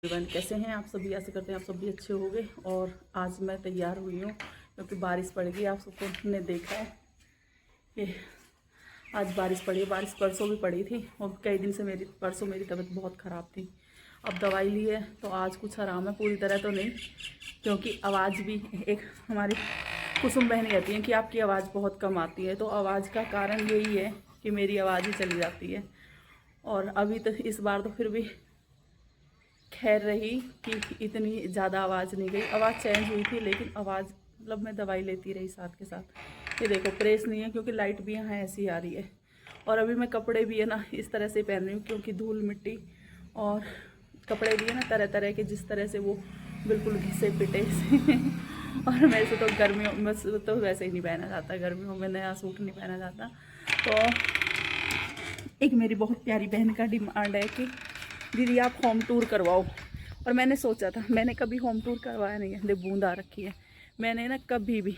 Everyone, कैसे हैं आप सभी। आशा करते हैं आप सभी अच्छे होंगे। और आज मैं तैयार हुई हूँ क्योंकि बारिश पड़ गई। आप सबको ने देखा है कि आज बारिश पड़ी है। बारिश परसों भी पड़ी थी और कई दिन से परसों मेरी तबीयत बहुत ख़राब थी। अब दवाई ली है तो आज कुछ आराम है, पूरी तरह तो नहीं, क्योंकि आवाज़ भी एक हमारी कुसुम बहन कहती हैं कि आपकी आवाज़ बहुत कम आती है। तो आवाज़ का कारण यही है कि मेरी आवाज़ ही चली जाती है। और अभी तो इस बार तो फिर भी खैर रही कि इतनी ज़्यादा आवाज़ नहीं गई। आवाज़ चेंज हुई थी लेकिन आवाज़ मतलब मैं दवाई लेती रही साथ के साथ। ये देखो प्रेस नहीं है क्योंकि लाइट भी यहाँ ऐसी आ रही है। और अभी मैं कपड़े भी है ना इस तरह से पहन रही हूँ क्योंकि धूल मिट्टी और कपड़े भी है ना तरह तरह के, जिस तरह से वो बिल्कुल घिसे पिटे से और मेरे से तो गर्मियों में तो वैसे ही नहीं पहना जाता, गर्मियों में नया सूट नहीं पहना जाता। तो एक मेरी बहुत प्यारी बहन का डिमांड है कि दीदी आप होम टूर करवाओ। और मैंने सोचा था, मैंने कभी होम टूर करवाया नहीं है। बूंद आ रखी है मैंने ना कभी भी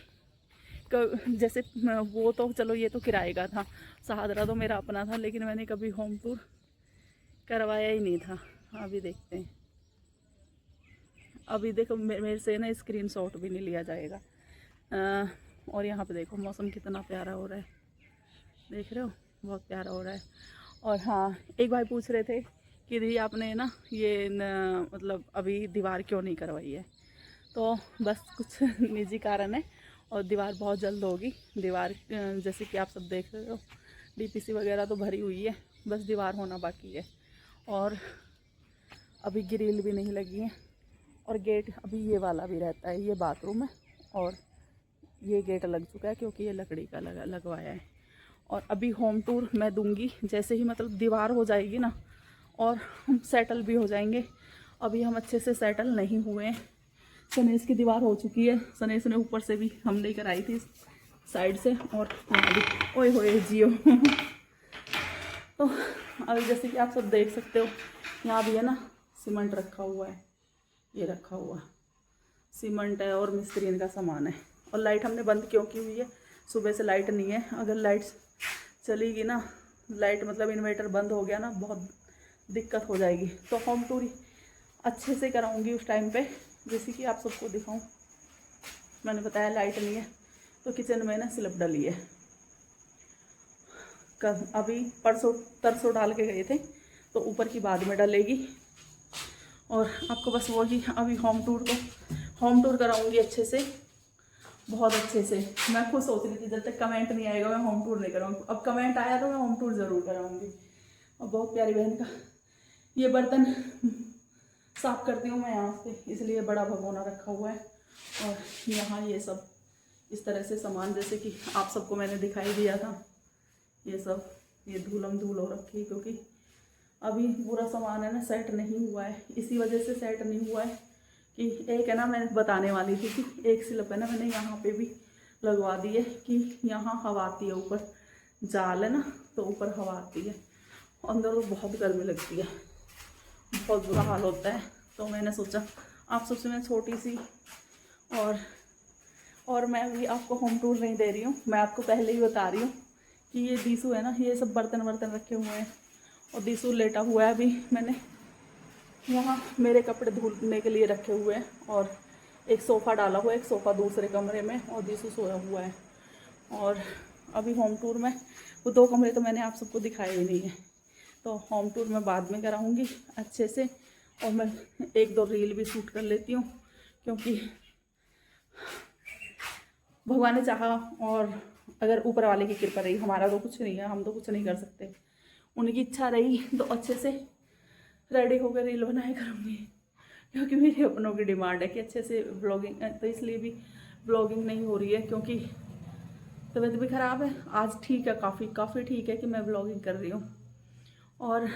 जैसे वो तो चलो ये तो किराए का था, सहादरा तो मेरा अपना था, लेकिन मैंने कभी होम टूर करवाया ही नहीं था। अभी देखते हैं, अभी देखो मेरे से ना स्क्रीनशॉट भी नहीं लिया जाएगा। और यहाँ पे देखो मौसम कितना प्यारा हो रहा है, देख रहे हो, बहुत प्यारा हो रहा है। और हाँ, एक भाई पूछ रहे थे कि दीदी आपने ना ये मतलब अभी दीवार क्यों नहीं करवाई है। तो बस कुछ निजी कारण है और दीवार बहुत जल्द होगी। दीवार जैसे कि आप सब देख रहे हो, डीपीसी वगैरह तो भरी हुई है, बस दीवार होना बाकी है। और अभी ग्रिल भी नहीं लगी है और गेट अभी ये वाला भी रहता है, ये बाथरूम है और ये गेट लग चुका है क्योंकि ये लकड़ी का लगवाया है। और अभी होम टूर मैं दूंगी जैसे ही मतलब दीवार हो जाएगी ना और हम सेटल भी हो जाएंगे। अभी हम अच्छे से सेटल नहीं हुए हैं। सनेस की दीवार हो चुकी है, सनेस ने ऊपर से भी हमने कराई थी साइड से, और यहाँ भी ओए होए जियो तो अभी जैसे कि आप सब देख सकते हो यहाँ भी है ना सीमेंट रखा हुआ है, ये रखा हुआ सीमेंट है और मिस्त्री का सामान है। और लाइट हमने बंद क्यों की हुई है, सुबह से लाइट नहीं है। अगर लाइट चलेगी ना, लाइट मतलब इन्वर्टर बंद हो गया ना, बहुत दिक्कत हो जाएगी। तो होम टूर अच्छे से कराऊंगी उस टाइम पे, जैसे कि आप सबको दिखाऊं। मैंने बताया लाइट नहीं है तो किचन में ना स्लैब डली है, अभी परसों तरसों डाल के गए थे, तो ऊपर की बाद में डलेगी। और आपको बस वही अभी होम टूर कराऊंगी अच्छे से, बहुत अच्छे से। मैं खुद सोच रही थी जब तक कमेंट नहीं आएगा मैं होम टूर नहीं कराऊंगी। अब कमेंट आया तो मैं होम टूर ज़रूर कराऊंगी। और बहुत प्यारी बहन का ये बर्तन साफ करती हूँ मैं यहाँ से, इसलिए बड़ा भगोना रखा हुआ है। और यहाँ ये सब इस तरह से सामान, जैसे कि आप सबको मैंने दिखाई दिया था, ये सब ये धूलम धूल हो रखी है क्योंकि अभी पूरा सामान है ना सेट नहीं हुआ है। इसी वजह से सेट नहीं हुआ है कि एक है ना, मैं बताने वाली थी कि एक स्लिप है ना मैंने यहाँ पे भी लगवा दी है कि यहाँ हवा आती है, ऊपर जाल है ना तो ऊपर हवा आती है, अंदर तो बहुत गर्मी लगती है, बहुत बुरा हाल होता है। तो मैंने सोचा आप सबसे मैं छोटी सी और मैं भी आपको होम टूर नहीं दे रही हूँ, मैं आपको पहले ही बता रही हूँ कि ये दीसू है ना, ये सब बर्तन वर्तन रखे हुए हैं और दीसू लेटा हुआ है। अभी मैंने यहाँ मेरे कपड़े धुलने के लिए रखे हुए हैं और एक सोफ़ा डाला हुआ है, एक सोफ़ा दूसरे कमरे में, और दीसू सोया हुआ है। और अभी होम टूर में वो 2 कमरे तो मैंने आप सबको दिखाए ही नहीं है, तो होम टूर मैं बाद में कराऊंगी अच्छे से। और मैं 1-2 रील भी शूट कर लेती हूँ क्योंकि भगवान ने चाहा और अगर ऊपर वाले की कृपा रही, हमारा तो कुछ नहीं है, हम तो कुछ नहीं कर सकते, उनकी इच्छा रही तो अच्छे से रेडी होकर रील बनाया करूँगी। क्योंकि मेरे अपनों की डिमांड है कि अच्छे से ब्लॉगिंग, तो इसलिए भी ब्लॉगिंग नहीं हो रही है क्योंकि तबीयत भी ख़राब है। आज ठीक है, काफ़ी ठीक है कि मैं ब्लॉगिंग कर रही हूँ। और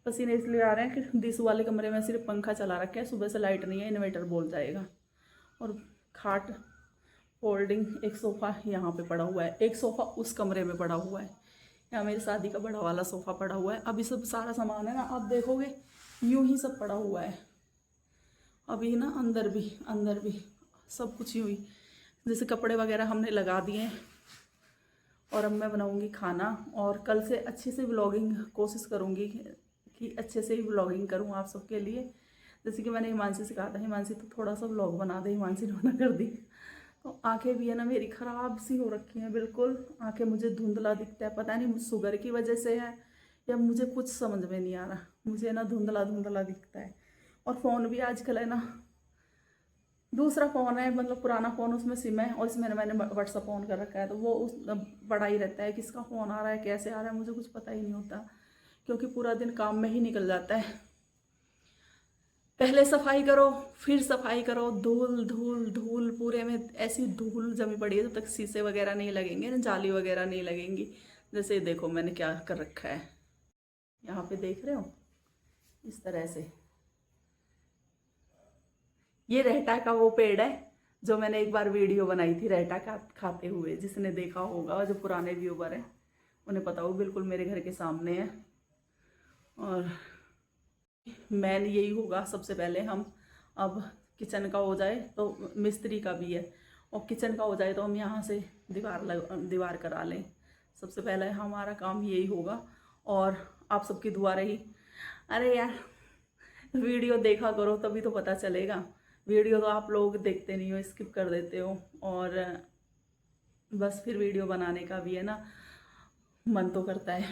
पसीने इसलिए आ रहे हैं कि दिसू वाले कमरे में सिर्फ पंखा चला रखा है, सुबह से लाइट नहीं है, इन्वर्टर बोल जाएगा। और खाट फोल्डिंग, एक सोफ़ा यहाँ पे पड़ा हुआ है, एक सोफ़ा उस कमरे में पड़ा हुआ है, यहाँ मेरी शादी का बड़ा वाला सोफ़ा पड़ा हुआ है। अभी सब सारा सामान है ना, आप देखोगे यूं ही सब पड़ा हुआ है। अभी ना अंदर भी सब कुछ यूं ही, जैसे कपड़े वगैरह हमने लगा दिए हैं। और अब मैं बनाऊंगी खाना और कल से अच्छे से व्लॉगिंग कोशिश करूंगी कि अच्छे से ही व्लॉगिंग करूं आप सबके लिए, जैसे कि मैंने हिमांशी से कहा था, हिमांशी तो थोड़ा सा व्लॉग बना दे, हिमांशी ने मना कर दी। तो आंखें भी है ना मेरी ख़राब सी हो रखी हैं बिल्कुल, आंखें मुझे धुंधला दिखता है, पता नहीं शुगर की वजह से है या मुझे कुछ समझ में नहीं आ रहा, मुझे ना धुंधला धुंधला दिखता है। और फ़ोन भी आजकल है ना, दूसरा फ़ोन है, मतलब पुराना फ़ोन, उसमें सिम है और इसमें मैंने व्हाट्सअप ऑन कर रखा है, तो वो उस बड़ा ही रहता है, किसका फ़ोन आ रहा है, कैसे आ रहा है, मुझे कुछ पता ही नहीं होता, क्योंकि पूरा दिन काम में ही निकल जाता है। पहले सफाई करो, फिर सफाई करो, धूल धूल धूल, पूरे में ऐसी धूल जमी पड़ी है, जब तक शीशे वगैरह नहीं लगेंगे ना, जाली वगैरह नहीं लगेंगी। जैसे देखो मैंने क्या कर रखा है, यहाँ पे देख रहे हो, इस तरह से। ये रहटा का वो पेड़ है जो मैंने एक बार वीडियो बनाई थी रहटा का खाते हुए, जिसने देखा होगा, जो पुराने व्यूवर हैं उन्हें पता हो, बिल्कुल मेरे घर के सामने है। और मेन यही होगा, सबसे पहले हम, अब किचन का हो जाए तो मिस्त्री का भी है, और किचन का हो जाए तो हम यहाँ से दीवार करा लें। सबसे पहले हमारा काम यही होगा, और आप सबकी दुआ रही। अरे यार वीडियो देखा करो तभी तो पता चलेगा, वीडियो तो आप लोग देखते नहीं हो, स्किप कर देते हो, और बस फिर वीडियो बनाने का भी है ना मन तो करता है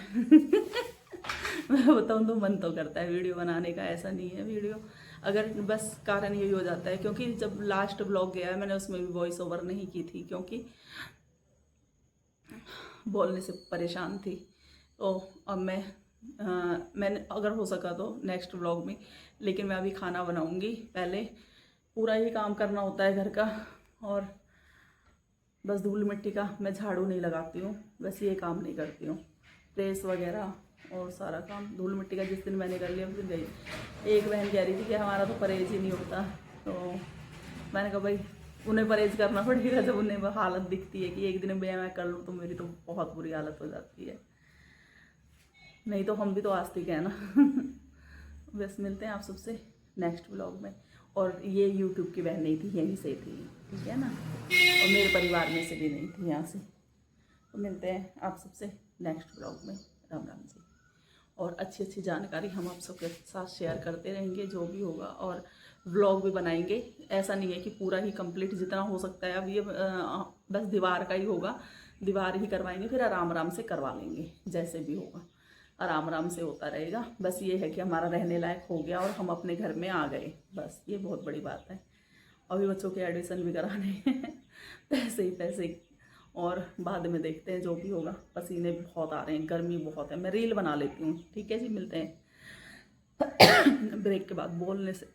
मैं बताऊँ तो मन तो करता है वीडियो बनाने का, ऐसा नहीं है वीडियो, अगर बस कारण यही हो जाता है, क्योंकि जब लास्ट ब्लॉग गया है मैंने उसमें भी वॉइस ओवर नहीं की थी, क्योंकि बोलने से परेशान थी। तो अब मैंने अगर हो सका तो नेक्स्ट व्लॉग में, लेकिन मैं अभी खाना बनाऊंगी, पहले पूरा ही काम करना होता है घर का, और बस धूल मिट्टी का मैं झाड़ू नहीं लगाती हूँ, बस ये काम नहीं करती हूँ, प्रेस वगैरह और सारा काम धूल मिट्टी का जिस दिन मैंने कर लिया उस दिन गई। एक बहन कह रही थी कि हमारा तो परहेज ही नहीं होता, तो मैंने कहा भाई उन्हें परहेज करना पड़ेगा, जब उन्हें हालत दिखती है कि एक दिन मैं कर लूँ तो मेरी तो बहुत बुरी हालत हो जाती है, नहीं तो हम भी तो आस्तिक है ना बस मिलते हैं आप सबसे नेक्स्ट व्लॉग में। और ये यूट्यूब की बहन नहीं थी, यहीं से थी, ठीक है ना, और मेरे परिवार में से भी नहीं थी, यहाँ से। तो मिलते हैं आप सबसे नेक्स्ट व्लॉग में। राम राम जी। और अच्छी अच्छी जानकारी हम आप सबके साथ शेयर करते रहेंगे, जो भी होगा, और व्लॉग भी बनाएंगे। ऐसा नहीं है कि पूरा ही कंप्लीट, जितना हो सकता है अब ये बस दीवार का ही होगा, दीवार ही करवाएंगे, फिर आराम आराम से करवा लेंगे, जैसे भी होगा आराम आराम से होता रहेगा। बस ये है कि हमारा रहने लायक हो गया और हम अपने घर में आ गए, बस ये बहुत बड़ी बात है। अभी बच्चों के एडमिशन भी कराने हैं पैसे ही पैसे, और बाद में देखते हैं जो भी होगा। पसीने बहुत आ रहे हैं, गर्मी बहुत है, मैं रील बना लेती हूँ, ठीक है जी, मिलते हैं ब्रेक के बाद बोलने से।